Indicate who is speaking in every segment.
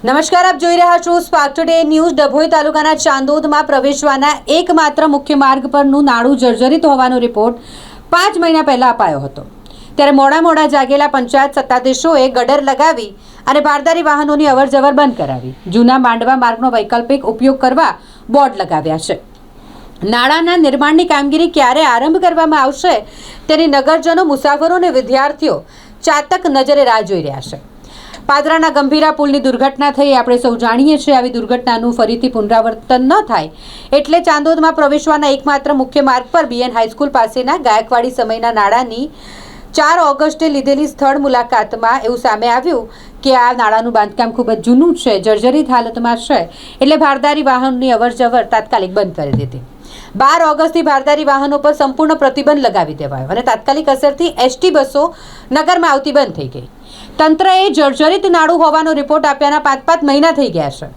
Speaker 1: નમસ્કાર, આપ જોઈ રહ્યા છો સ્પાર્ક ટુડે ન્યૂઝ। ડભોઈ તાલુકાના ચાંદોદમાં પ્રવેશવાના એકમાત્ર મુખ્ય માર્ગ પરનું નાળું જર્જરિત હોવાનો રિપોર્ટ 5 મહિના પહેલા અપાયો હતો। ત્યારે મોડા જાગેલા પંચાયત સત્તાધીશોએ ગટર લગાવી અને ભારદારી વાહનોની અવરજવર બંધ કરાવી। જૂના માંડવા માર્ગનો વૈકલ્પિક ઉપયોગ કરવા બોર્ડ લગાવ્યા છે। નાળાના નિર્માણની કામગીરી ક્યારે આરંભ કરવામાં આવશે તેની નગરજનો, મુસાફરો અને વિદ્યાર્થીઓ ચાતક નજરે રાહ જોઈ રહ્યા છે। પાદરાના ગંભીરા પુલની દુર્ઘટના થઈ, આપણે સૌ જાણીએ છીએ। આવી દુર્ઘટનાનું ફરીથી પુનરાવર્તન ન થાય એટલે ચાંદોદમાં પ્રવેશવાના એકમાત્ર મુખ્ય માર્ગ પર બીએન હાઈસ્કૂલ પાસેના ગાયકવાડી સમયના નાળાની 4 ઓગસ્ટે લીધેલી સ્થળ મુલાકાતમાં એવું સામે આવ્યું કે આ નાળાનું બાંધકામ ખૂબ જ જૂનું છે, જર્જરિત હાલતમાં છે, એટલે ભારદારી વાહનોની અવરજવર તાત્કાલિક બંધ કરી દીધી। 12 ઓગસ્ટથી ભારદારી વાહનો પર સંપૂર્ણ પ્રતિબંધ લગાવી દેવાયો અને તાત્કાલિક અસરથી એસટી બસો નગરમાં આવતી બંધ થઈ ગઈ। તંત્રએ જર્જરિત નાળું હોવાનો રિપોર્ટ આપ્યાના 5 મહિના થઈ ગયા છે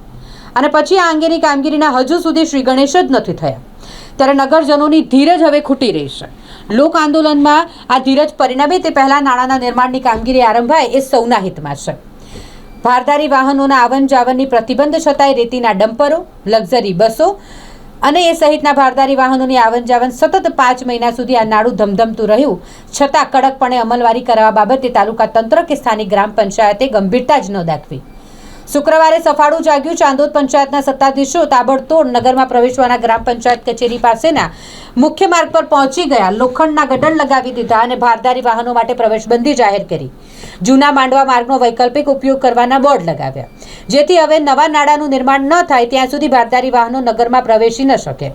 Speaker 1: અને પછી આ અંગેની કામગીરીના હજુ સુધી શ્રી ગણેશ જ નથી થયા। ત્યારે નગરજનોની ધીરજ હવે ખૂટી રહી છે। લોક આંદોલનમાં આ ધીરજ પરિણમે તે પહેલા નાળાના નિર્માણની કામગીરી આરંભાય એ સૌના હિતમાં છે। ભારદારી વાહનોના આવન જાવનની પ્રતિબંધ છતાંય રેતીના ડમ્પરો, લક્ઝરી બસો અને એ સહિતના ભારદારી વાહનોની આવન જાવન સતત 5 મહિના સુધી આ નાળું ધમધમતું રહ્યું છતાં કડકપણે અમલવારી કરવા બાબતે તાલુકા તંત્ર કે સ્થાનિક ગ્રામ પંચાયતે ગંભીરતા જ ન દાખવી। શુક્રવારે સફાળું જાગ્યું। ચાંદોદ પંચાયતના સત્તાધીશો તાબડતોડ નગરમાં પ્રવેશવાના ગ્રામ પંચાયત કચેરી પાસેના મુખ્ય માર્ગ પર પહોંચી ગયા, લોખંડના ગટર લગાવી દીધા અને ભારદારી વાહનો માટે પ્રવેશબંધી જાહેર કરી। જૂના માંડવા માર્ગનો વૈકલ્પિક ઉપયોગ કરવાના બોર્ડ લગાવ્યા, જેથી હવે નવા નાળાનું નિર્માણ ન થાય ત્યાં સુધી ભારદારી વાહનો નગરમાં પ્રવેશી ન શકે।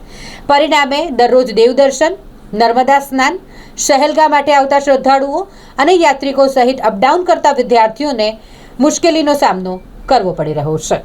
Speaker 1: પરિણામે દરરોજ દેવદર્શન, નર્મદા સ્નાન, સહેલગા માટે આવતા શ્રદ્ધાળુઓ અને યાત્રિકો સહિત અપડાઉન કરતા વિદ્યાર્થીઓને મુશ્કેલીનો સામનો કરવો પડી રહ્યો છે।